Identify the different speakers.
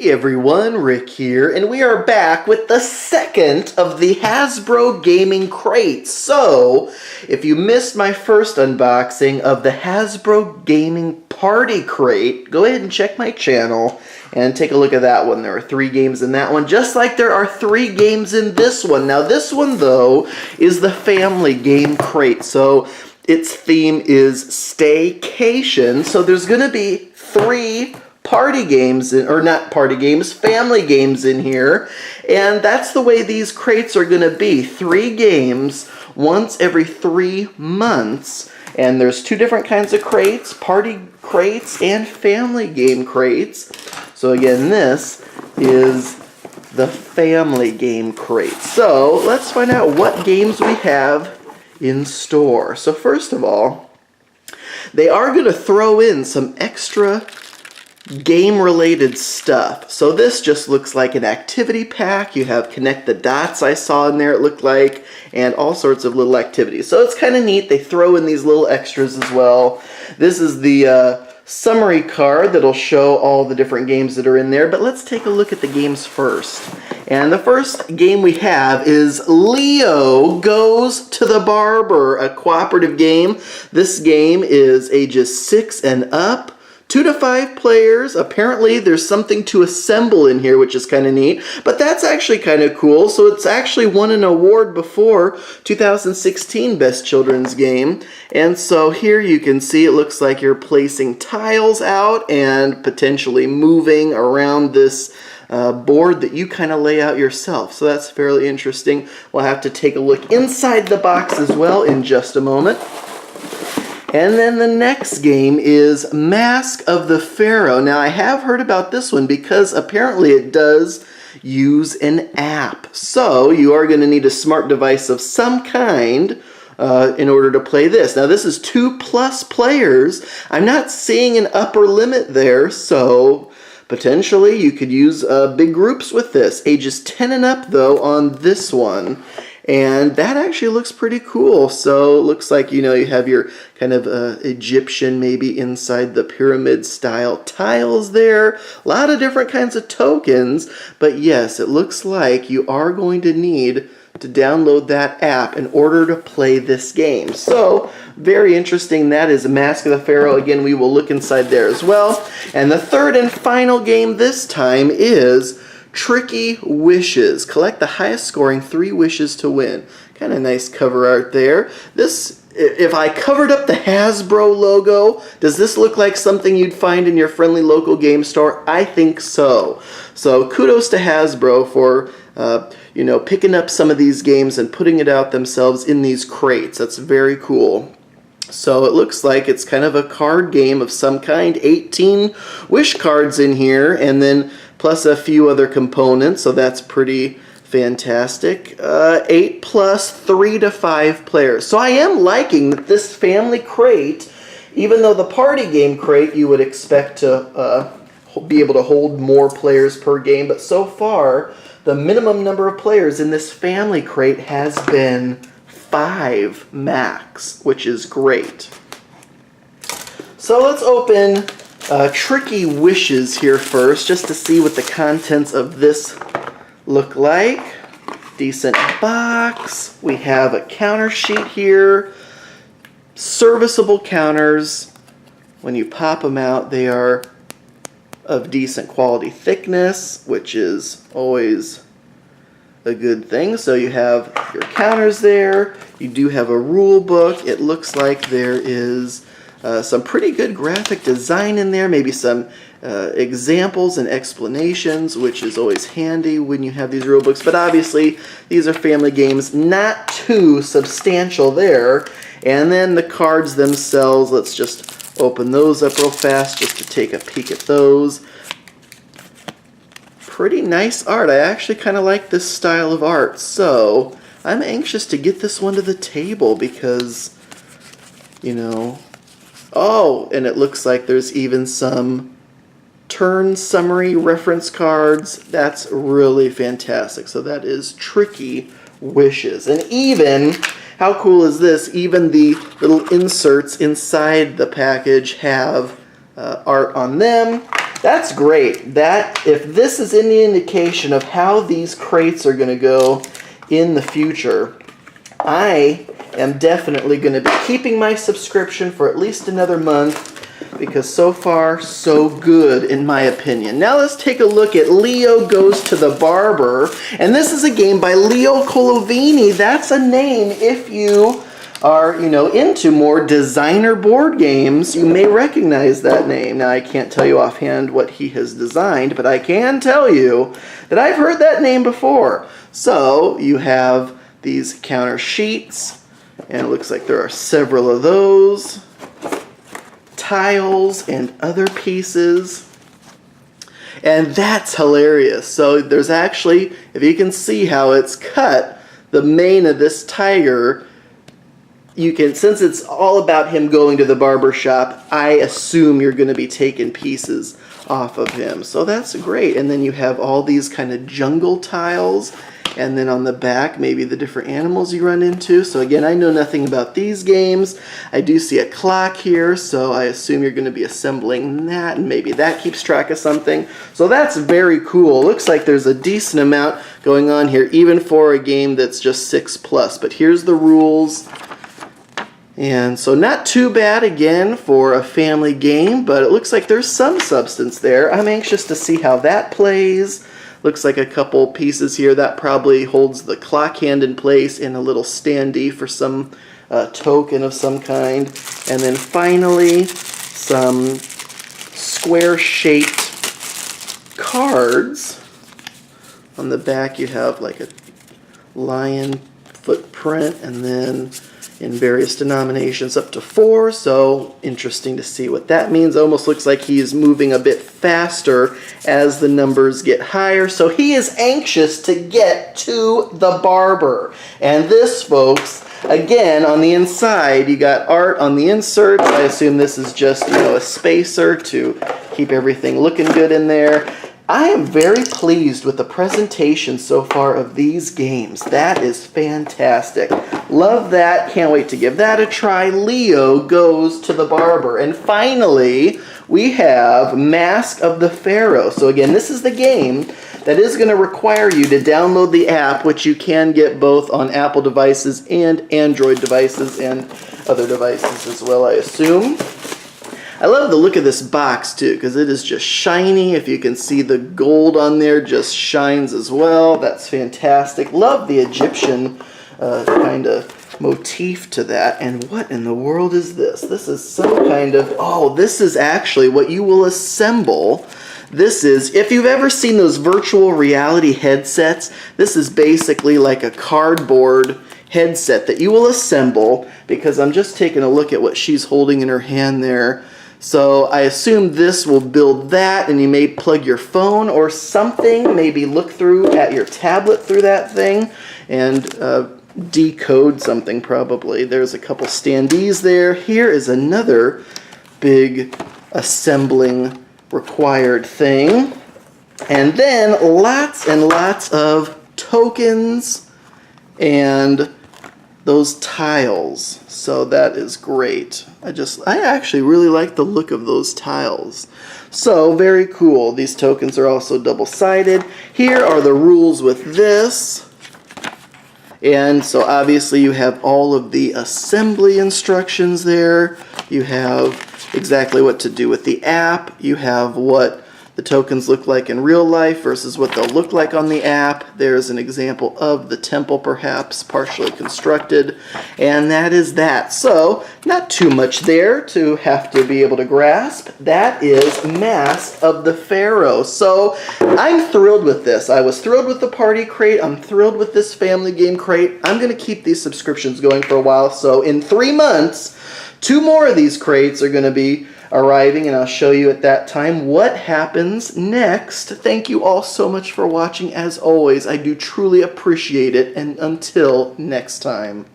Speaker 1: Hey everyone, Rick here, and we are back with the second of the Hasbro gaming crates. So, if you missed my first unboxing of the Hasbro gaming party crate, go ahead and check my channel and take a look at that one. There are 3 games in that one, just like there are 3 games in this one. Now this one, though, is the family game crate. So, its theme is staycation. So there's going to be 3 party games, or not party games, family games in here. And that's the way these crates are going to be. 3 games once every 3 months. And there's 2 different kinds of crates, party crates and family game crates. So again, this is the family game crate. So let's find out what games we have in store. So first of all, they are going to throw in some extra game-related stuff. So this just looks like an activity pack. You have Connect the Dots I saw in there, it looked like, and all sorts of little activities. So it's kind of neat. They throw in these little extras as well. This is the summary card that'll show all the different games that are in there. But let's take a look at the games first. And the first game we have is Leo Goes to the Barber, a cooperative game. This game is ages 6 and up. 2 to 5 players. Apparently there's something to assemble in here, which is kind of neat, but that's actually kind of cool. So it's actually won an award before, 2016 Best Children's Game. And so here you can see it looks like you're placing tiles out and potentially moving around this board that you kind of lay out yourself. So that's fairly interesting. We'll have to take a look inside the box as well in just a moment. And then the next game is Mask of the Pharaoh. Now I have heard about this one because apparently it does use an app. So you are going to need a smart device of some kind in order to play this. Now this is 2+ players. I'm not seeing an upper limit there, so potentially you could use big groups with this. Ages 10 and up though on this one. And that actually looks pretty cool. So it looks like, you know, you have your kind of Egyptian maybe inside the pyramid style tiles there. A lot of different kinds of tokens. But yes, it looks like you are going to need to download that app in order to play this game. So very interesting. That is Mask of the Pharaoh. Again, we will look inside there as well. And the third and final game this time is Tricky Wishes. Collect the highest scoring 3 wishes to win. Kind of nice cover art there. This, if I covered up the Hasbro logo, does this look like something you'd find in your friendly local game store? I think so. So kudos to Hasbro for you know, picking up some of these games and putting it out themselves in these crates. That's very cool. So it looks like it's kind of a card game of some kind. 18 wish cards in here, and then plus a few other components, so that's pretty fantastic. 8+ 3 to 5 players. So I am liking that this family crate, even though the party game crate you would expect to be able to hold more players per game, but so far the minimum number of players in this family crate has been 5 max, which is great. So let's open Tricky Wishes here first, just to see what the contents of this look like. Decent box. We have a counter sheet here. Serviceable counters. When you pop them out, they are of decent quality thickness, which is always a good thing. So you have your counters there. You do have a rule book. It looks like there is some pretty good graphic design in there, maybe some examples and explanations, which is always handy when you have these rule books. But obviously, these are family games, not too substantial there. And then the cards themselves, let's just open those up real fast just to take a peek at those. Pretty nice art. I actually kind of like this style of art. So I'm anxious to get this one to the table because, you know, oh, and it looks like there's even some turn summary reference cards. That's really fantastic. So that is Tricky Wishes. And even, how cool is this? Even the little inserts inside the package have art on them. That's great. If this is any indication of how these crates are going to go in the future, I am definitely going to be keeping my subscription for at least another month, because so far, so good, in my opinion. Now let's take a look at Leo Goes to the Barber. And this is a game by Leo Colovini. That's a name, if you are, into more designer board games, you may recognize that name. Now, I can't tell you offhand what he has designed, but I can tell you that I've heard that name before. So, you have these counter sheets, and it looks like there are several of those. Tiles and other pieces. And that's hilarious. So there's actually, if you can see how it's cut, the mane of this tiger, you can, since it's all about him going to the barber shop, I assume you're going to be taking pieces off of him. So that's great. And then you have all these kind of jungle tiles. And then on the back, maybe the different animals you run into. So again, I know nothing about these games. I do see a clock here, so I assume you're going to be assembling that, and maybe that keeps track of something. So that's very cool. Looks like there's a decent amount going on here, even for a game that's just 6+. But here's the rules. And so not too bad, again, for a family game, but it looks like there's some substance there. I'm anxious to see how that plays. Looks like a couple pieces here. That probably holds the clock hand in place, and a little standee for some token of some kind. And then finally, some square-shaped cards. On the back you have like a lion footprint, and then in various denominations up to 4, so interesting to see what that means. It almost looks like he is moving a bit faster as the numbers get higher, so he is anxious to get to the barber. And this, folks, again, on the inside, you got art on the inserts. I assume this is just, a spacer to keep everything looking good in there. I am very pleased with the presentation so far of these games. That is fantastic. Love that. Can't wait to give that a try. Leo Goes to the Barber. And finally, we have Mask of the Pharaoh. So again, this is the game that is going to require you to download the app, which you can get both on Apple devices and Android devices and other devices as well, I assume. I love the look of this box too, because it is just shiny. If you can see, the gold on there just shines as well. That's fantastic. Love the Egyptian kind of motif to that. And what in the world is this? This is some kind of, this is actually what you will assemble. This is, if you've ever seen those virtual reality headsets, this is basically like a cardboard headset that you will assemble, because I'm just taking a look at what she's holding in her hand there. So I assume this will build that, and you may plug your phone or something, maybe look through at your tablet through that thing, and decode something probably. There's a couple standees there. Here is another big assembling required thing. And then lots and lots of tokens and those tiles. So that is great. I actually really like the look of those tiles. So very cool. These tokens are also double-sided. Here are the rules with this. And so obviously you have all of the assembly instructions there. You have exactly what to do with the app. You have what the tokens look like in real life versus what they'll look like on the app. There's an example of the temple, perhaps, partially constructed. And that is that. So, not too much there to have to be able to grasp. That is Mask of the Pharaoh. So, I'm thrilled with this. I was thrilled with the party crate. I'm thrilled with this family game crate. I'm going to keep these subscriptions going for a while. So, in 3 months, 2 more of these crates are going to be arriving, and I'll show you at that time what happens next. Thank you all so much for watching. As always, I do truly appreciate it, and until next time.